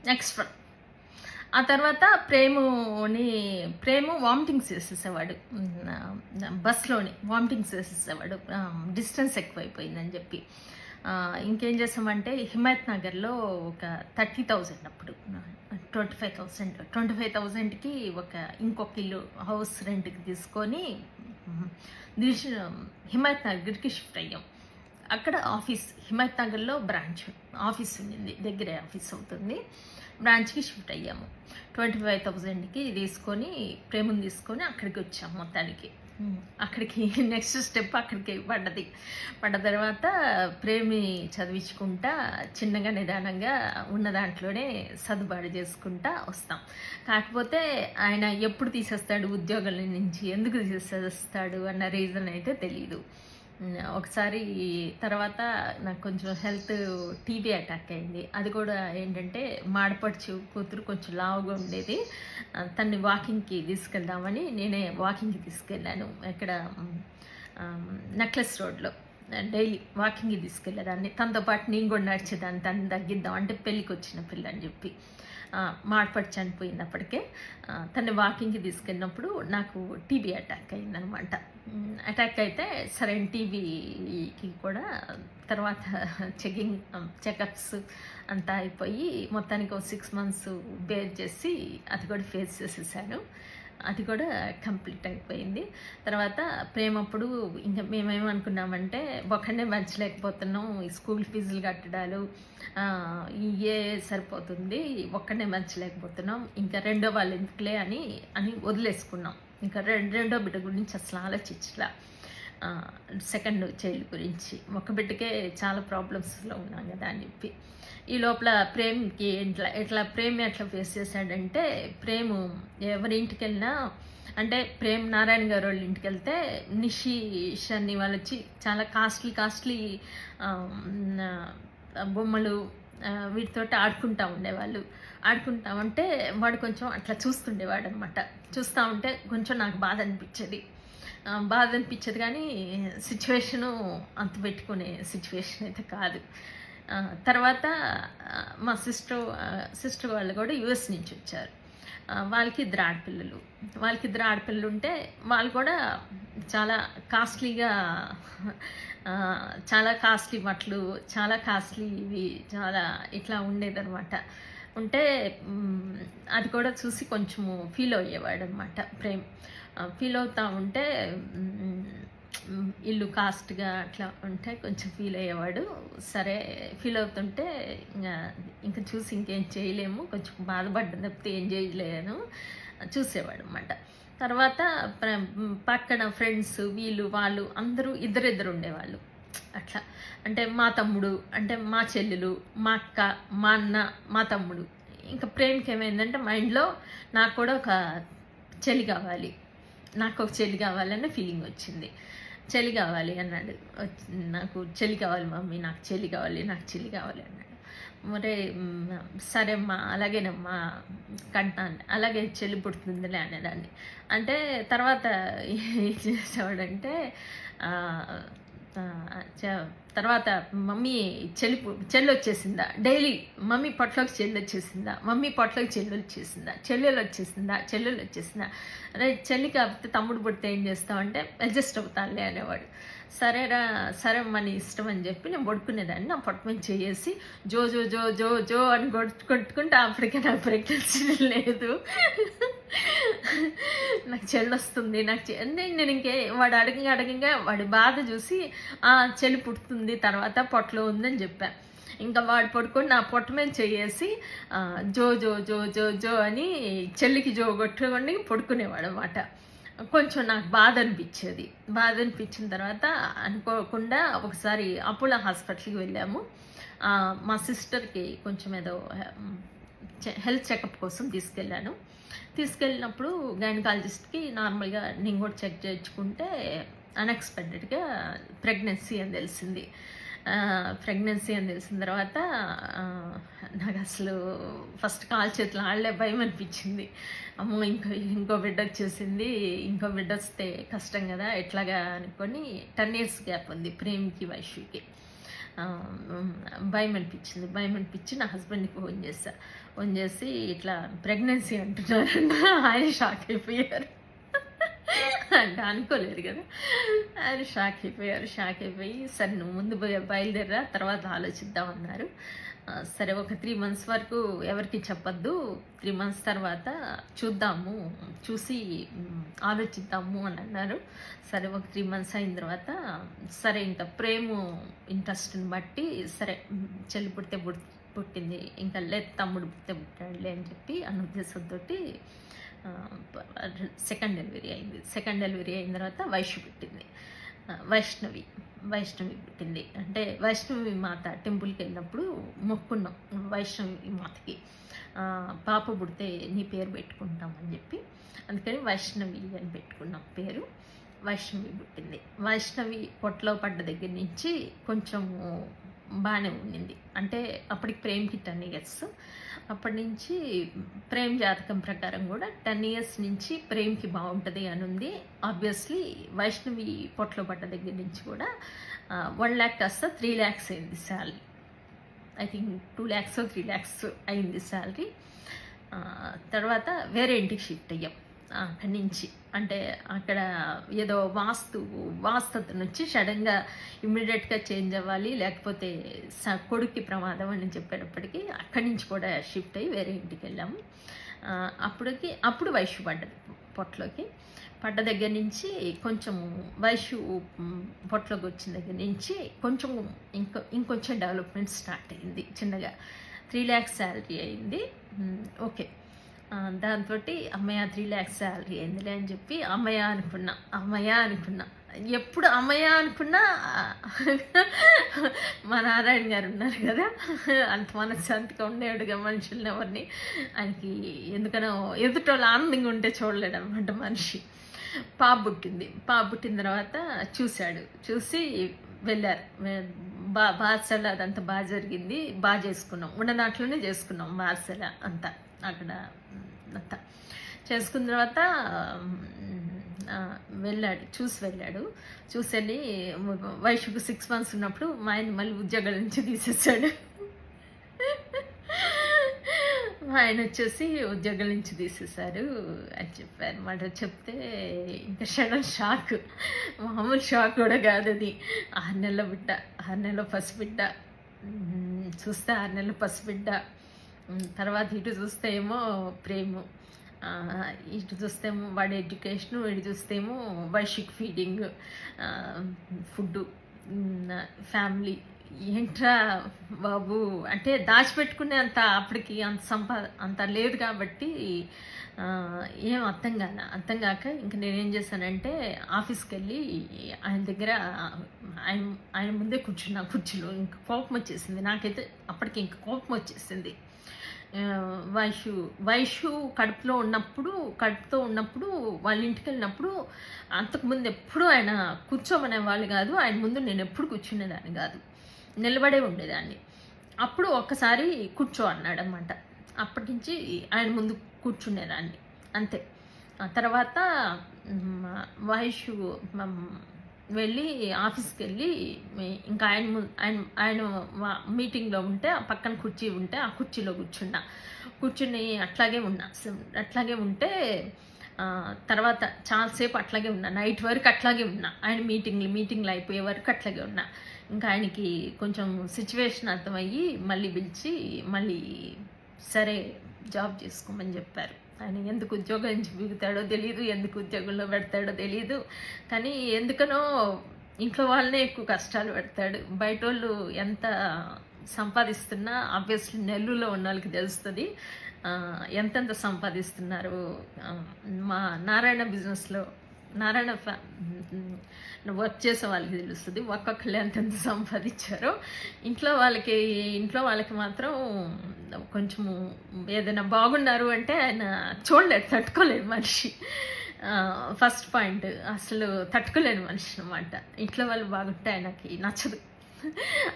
Next one. ఆ తర్వాత ప్రేము vomitings చేసేసేవాడు. బస్‌లోని vomitings చేసేసేవాడు. Distance ఎక్కువైపోయిందని చెప్పి. ఇంకేం చేసామంటే హిమాయత్ నగర్‌లో ఒక 30,000 అప్పుడు 25,000కి ఇంకొక ఇల్లు హౌస్ రెంట్‌కి తీసుకొని హ్మ్, దిల్ష్ హిమాయత్ నగర్‌కి షిఫ్ట్ అయ్యాం. అక్కడ ఆఫీస్ హిమాయత్ నగర్‌లో బ్రాంచ్ ఆఫీస్ ఉండింది. దగ్గరే ఆఫీస్ అవుతుంది. బ్రాంచ్‌కి షిఫ్ట్ అయ్యాము. 25,000కి ప్రేమను తీసుకొని అక్కడికి వచ్చాము మొత్తానికి. అక్కడికి నెక్స్ట్ స్టెప్ అక్కడికి పడ్డది. పడ్డ తర్వాత ప్రేమి చదివించుకుంటా చిన్నగా నిదానంగా ఉన్న దాంట్లోనే సర్దుబాటు చేసుకుంటా వస్తాం. కాకపోతే ఆయన ఎప్పుడు తీసేస్తాడు ఉద్యోగాల నుంచి, ఎందుకు తీసేస్తాడు అన్న రీజన్ అయితే తెలీదు. ఒకసారి తర్వాత నాకు కొంచెం హెల్త్ టీబీ అటాక్ అయింది. అది కూడా ఏంటంటే మాడపడుచు కూతురు కొంచెం లావుగా ఉండేది. తన్ని వాకింగ్‌కి తీసుకెళ్దామని నేనే వాకింగ్‌కి తీసుకెళ్ళాను. ఇక్కడ నెక్లెస్ రోడ్‌లో డైలీ వాకింగ్‌కి తీసుకెళ్ళేదాన్ని. తనతో పాటు నేను కూడా నడిచేదాన్ని, తనని తగ్గిద్దాం అంటే పెళ్ళికొచ్చిన పిల్ల అని చెప్పి. మాడపడి చనిపోయినప్పటికే తన్ని వాకింగ్‌కి తీసుకెళ్ళినప్పుడు నాకు టీబీ అటాక్ అయిందనమాట. అటాక్ అయితే సరే టీబీకి కూడా తర్వాత చెకప్స్ అంతా అయిపోయి మొత్తానికి 6 మంత్స్ బేర్ చేసి అది కూడా ఫేస్ చేసేసాను. అది కూడా కంప్లీట్ అయిపోయింది. తర్వాత ప్రేమప్పుడు ఇంకా మేమేమనుకున్నామంటే ఒకడినే భరించలేకపోతున్నాం, ఈ స్కూల్ ఫీజులు కట్టడాలు ఇయే సరిపోతుంది, ఒక్కడనే భరించలేకపోతున్నాం, ఇంకా రెండో వాళ్ళు ఎందుకులే అని వదిలేసుకున్నాం. ఇంకా రెండో బిడ్డ గురించి అసలు ఆలోచించలా. సెకండ్ చైల్డ్ గురించి. ఒక బిడ్డకే చాలా ప్రాబ్లమ్స్లో ఉన్నాం కదా అని చెప్పి. ఈ లోపల ప్రేమ్కి ప్రేమ్ ఎట్లా ఫేస్ చేశాడంటే, ప్రేము ఎవరి ఇంటికి వెళ్ళినా అంటే ప్రేమ్ నారాయణ గారు వాళ్ళ ఇంటికి వెళ్తే నిషి షన్ని వాళ్ళు వచ్చి చాలా కాస్ట్లీ బొమ్మలు వీటితోటి ఆడుకుంటూ ఉండేవాళ్ళు. ఆడుకుంటా ఉంటే వాడు కొంచెం అట్లా చూస్తుండేవాడు అనమాట. చూస్తూ ఉంటే కొంచెం నాకు బాధ అనిపించేది కానీ సిచ్యువేషను అంత పెట్టుకునే సిచ్యువేషన్ అయితే కాదు. తర్వాత మా సిస్టర్ వాళ్ళు కూడా యూఎస్ నుంచి వచ్చారు. వాళ్ళకి ఇద్దరు ఆడపిల్లలు ఉంటే వాళ్ళు కూడా చాలా కాస్ట్లీగా చాలా కాస్ట్లీ బట్టలు, చాలా కాస్ట్లీ ఇవి చాలా ఇట్లా ఉండేదన్నమాట. ఉంటే అది కూడా చూసి కొంచెము ఫీల్ అయ్యేవాడు అనమాట ప్రేమ్. ఫీల్ అవుతూ ఉంటే ఇల్లు కాస్ట్గా అట్లా ఉంటే కొంచెం ఫీల్ అయ్యేవాడు. సరే ఫీల్ అవుతుంటే ఇంకా చూసి ఇంకేం చేయలేము, కొంచెం బాధపడ్డం తప్పితే ఏం చేయలేను చూసేవాడు అనమాట. తర్వాత పక్కన ఫ్రెండ్స్ వీళ్ళు వాళ్ళు అందరూ ఇద్దరిద్దరు ఉండేవాళ్ళు. అట్లా అంటే మా తమ్ముడు, అంటే మా చెల్లెలు, మా అక్క, మా అన్న, మా తమ్ముడు. ఇంకా ప్రేమకి ఏమైందంటే మైండ్లో నాకు కూడా ఒక చెల్లి కావాలనే ఫీలింగ్ వచ్చింది. చెల్లి కావాలి అన్నాడు. నాకు చెల్లి కావాలి మమ్మీ, నాకు చెల్లి కావాలి అన్నాడు. మరే సరేమ్మా అలాగేనమ్మా కంటాను, అలాగే చెల్లి పుడుతుందిలే అనేదాన్ని. అంటే తర్వాత ఏం చేసేవాడంటే తర్వాత మమ్మీ చెల్లి వచ్చేసిందా, డైలీ మమ్మీ పొట్లోకి చెల్లి వచ్చేసిందా, చెల్లెలు వచ్చేసిందా, అరే చెల్లి కాకపోతే తమ్ముడు పుడితే ఏం చేస్తామంటే అడ్జస్ట్ అవుతానులే అనేవాడు. సరే మన ఇష్టం అని చెప్పి నేను పడుకునేదాన్ని. నా పొట్ట మీద చేసి జో జో జో జో జో అని కొట్టుకుంటే అప్పటికే నాకు ప్రెగ్నెన్సీ లేదు. నాకు చెల్లి వస్తుంది, నేను వాడు అడగంగా వాడి బాధ చూసి చెల్లి పుడుతుంది తర్వాత పొట్టలో ఉందని చెప్పాను. ఇంకా వాడు పడుకొని నా పొట్ట మీద చేసి జో జో జో జో జో అని చెల్లికి జో కొట్టుకొని పడుకునేవాడు అనమాట. కొంచెం నాకు బాధ అనిపించిన తర్వాత అనుకోకుండా ఒకసారి అపోలో హాస్పిటల్కి వెళ్ళాము. మా సిస్టర్కి కొంచెం ఏదో హెల్త్ చెకప్ కోసం తీసుకెళ్ళినప్పుడు గైనకాలజిస్ట్కి నార్మల్గా నేను కూడా చెక్ చేయించుకుంటే అన్ఎక్స్పెక్టెడ్గా ప్రెగ్నెన్సీ అని తెలిసిన తర్వాత నాకు అసలు ఫస్ట్ కాలు చేతులు ఆడలే, భయం అనిపించింది. అమ్మో ఇంకో బిడ్డ వచ్చేసింది, ఇంకో బిడ్డ వస్తే కష్టం కదా ఎట్లాగా అనుకొని 10 years గ్యాప్ ఉంది ప్రేమ్కి వైష్కి. భయం అనిపించి నా హస్బెండ్కి ఫోన్ చేసి ఇట్లా ప్రెగ్నెన్సీ అంటున్నారన్న. ఆయన షాక్ అయిపోయారు. అంటే అనుకోలేదు కదా. ఆయన షాక్ అయిపోయి సరే నువ్వు ముందు బయలుదేరా, తర్వాత ఆలోచిద్దామన్నారు. సరే ఒక 3 months వరకు ఎవరికి చెప్పొద్దు, 3 months తర్వాత చూసి ఆలోచిద్దాము అని అన్నారు. సరే ఒక 3 months అయిన తర్వాత సరే ఇంకా ప్రేమ ఇంట్రెస్ట్ని బట్టి సరే చెల్లి పుట్టింది, ఇంకా లేదు తమ్ముడు పుట్టాడులే అని చెప్పి అన్న ఉద్దేశంతో సెకండ్ డెలివరీ అయిన తర్వాత వైష్ణవి పుట్టింది. అంటే వైష్ణవి మాత టెంపుల్కి వెళ్ళినప్పుడు మొక్కున్నాం వైష్ణవి మాతకి, పాప పుడితే నీ పేరు పెట్టుకుంటామని చెప్పి, అందుకని వైష్ణవి అని పెట్టుకున్నాం పేరు. వైష్ణవి పుట్టింది. వైష్ణవి పొట్టలో పడ్డ దగ్గర నుంచి కొంచెము బాగానే ఉండింది. అంటే అప్పటికి ప్రేమ్కి 10 years. అప్పటి నుంచి ప్రేమ్ జాతకం ప్రకారం కూడా 10 years నుంచి ప్రేమ్కి బాగుంటుంది అని ఉంది. ఆబ్వియస్లీ వైష్ణవి పొట్టలో పడ్డ దగ్గర నుంచి కూడా 1 lakh కాస్త 3 lakhs అయింది salary. I think 2 lakhs 3 lakhs అయింది శాలరీ. తర్వాత వేరే ఇంటికి షిఫ్ట్ అయ్యాం అక్కడి నుంచి. అంటే అక్కడ ఏదో వాస్తు నుంచి సడన్గా ఇమ్మీడియట్గా చేంజ్ అవ్వాలి, లేకపోతే కొడుక్కి ప్రమాదం అని చెప్పేటప్పటికి అక్కడి నుంచి కూడా షిఫ్ట్ అయ్యి వేరే ఇంటికి వెళ్ళాము. అప్పుడు వైషు పడ్డది పొట్టలోకి. పడ్డ దగ్గర నుంచి కొంచెము వైషు పొట్టలోకి వచ్చిన దగ్గర నుంచి కొంచెం ఇంకొంచెం డెవలప్మెంట్ స్టార్ట్ అయింది. చిన్నగా 3 lakhs శాలరీ అయింది. ఓకే, దాంతో అమ్మయ్య 3 lakhs శాలరీ అయిందిలే అని చెప్పి అమ్మయ్య అనుకున్నా. ఎప్పుడు అమ్మయ్య అనుకున్నా మా నారాయణ గారు ఉన్నారు కదా, అంత మనశ్శాంతిగా ఉండేవాడుగా మనుషుల్ని ఎవరిని. ఆయనకి ఎందుకనో ఎదుటోళ్ళు ఆనందంగా ఉంటే చూడలేడు అనమాట మనిషి. పాప పుట్టిన తర్వాత చూసి వెళ్ళారు. బార్సెల అదంతా బాగా జరిగింది, బాగా చేసుకున్నాం, ఉన్న దాంట్లోనే చేసుకున్నాం బార్సెల అంతా. అక్కడ అంతా చేసుకున్న తర్వాత చూసి వెళ్ళి వయసుకు 6 months ఉన్నప్పుడు మా ఆయన మళ్ళీ ఉద్యోగాల నుంచి తీసేసాడు. మా ఆయన వచ్చేసి ఉద్యోగాల నుంచి తీసేశారు అని చెప్పారు అన్నమాట. చెప్తే ఇంకా సడన్ షాక్, మామూలు షాక్ కూడా కాదు అది. 6 నెలల పసిబిడ్డ చూస్తే 6 నెలల పసిబిడ్డ. తర్వాత ఇటు చూస్తే ఏమో ప్రేమ, ఇటు చూస్తేమో వాడి ఎడ్యుకేషను, ఇటు చూస్తేమో వైషిక్ ఫీడింగ్, ఫుడ్, ఫ్యామిలీ. ఏంట్రా బాబు అంటే దాచిపెట్టుకునే అప్పటికి అంత లేదు కాబట్టి ఏం అర్థం కాక ఇంకా నేనేం చేశానంటే ఆఫీస్కి వెళ్ళి ఆయన దగ్గర ఆయన ముందే కుర్చీలో ఇంకా కోపం వచ్చేసింది నాకైతే. అప్పటికి ఇంకా కోపం వచ్చేసింది. వైషు కడుపుతో ఉన్నప్పుడు వాళ్ళ ఇంటికి వెళ్ళినప్పుడు అంతకుముందు ఎప్పుడు ఆయన కూర్చోమనే వాళ్ళు కాదు. ఆయన ముందు నేను ఎప్పుడు కూర్చునేదాన్ని కాదు, నిలబడే ఉండేదాన్ని. అప్పుడు ఒక్కసారి కూర్చో అన్నాడు అన్నమాట. అప్పటి నుంచి ఆయన ముందు కూర్చునేదాన్ని అంతే. ఆ తర్వాత వైషు వెళ్ళి ఆఫీస్కి వెళ్ళి ఇంకా ఆయన మీటింగ్లో ఉంటే ఆ పక్కన కుర్చీ ఉంటే ఆ కుర్చీలో కూర్చుని అట్లాగే ఉంటే తర్వాత చాలాసేపు అట్లాగే ఉన్నా, నైట్ వరకు అట్లాగే ఉన్నా. ఆయన మీటింగ్లు అయిపోయే వరకు అట్లాగే ఉన్నా. ఇంకా ఆయనకి కొంచెం సిచ్యువేషన్ అర్థమయ్యి మళ్ళీ పిలిచి మళ్ళీ సరే జాబ్ చేసుకోమని చెప్పారు. ఆయన ఎందుకు ఉద్యోగం నుంచి బిగుతాడో తెలియదు, ఎందుకు ఉద్యోగంలో పెడతాడో తెలియదు, కానీ ఎందుకనో ఇంట్లో వాళ్ళనే ఎక్కువ కష్టాలు పెడతాడు. బయట వాళ్ళు ఎంత సంపాదిస్తున్నా ఆబ్వియస్లీ నెల్లూరులో ఉన్న వాళ్ళకి తెలుస్తుంది ఎంతెంత సంపాదిస్తున్నారు. మా నారాయణ బిజినెస్లో వర్క్ చేసే వాళ్ళకి తెలుస్తుంది ఒక్కొక్కళ్ళు ఎంతెంత సంపాదించారో. ఇంట్లో వాళ్ళకి మాత్రం కొంచెము ఏదైనా బాగున్నారు అంటే ఆయన చూడలేడు, తట్టుకోలేడు మనిషి. ఫస్ట్ పాయింట్, అసలు తట్టుకోలేని మనిషి అనమాట. ఇంట్లో వాళ్ళు బాగుంటే ఆయనకి నచ్చదు.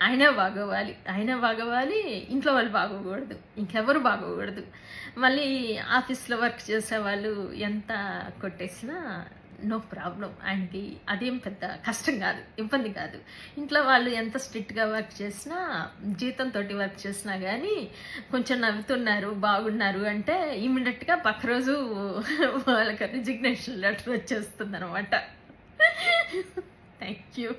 ఆయనే బాగోవాలి, ఇంట్లో వాళ్ళు బాగోకూడదు, ఇంకెవరు బాగోకూడదు. మళ్ళీ ఆఫీస్లో వర్క్ చేసేవాళ్ళు ఎంత కొట్టేసినా నో ప్రాబ్లం. ఆయనకి అదేం పెద్ద కష్టం కాదు, ఇబ్బంది కాదు. ఇంట్లో వాళ్ళు ఎంత స్ట్రిక్ట్‌గా వర్క్ చేసినా, జీతంతోటి వర్క్ చేసినా గానీ, కొంచెం నవ్వుతున్నారు, బాగున్నారు అంటే ఇమ్మీడియేట్‌గా పక్క రోజు వాళ్ళకి రిజిగ్నేషన్ లెటర్ వచ్చేస్తుందనమాట. Thank you.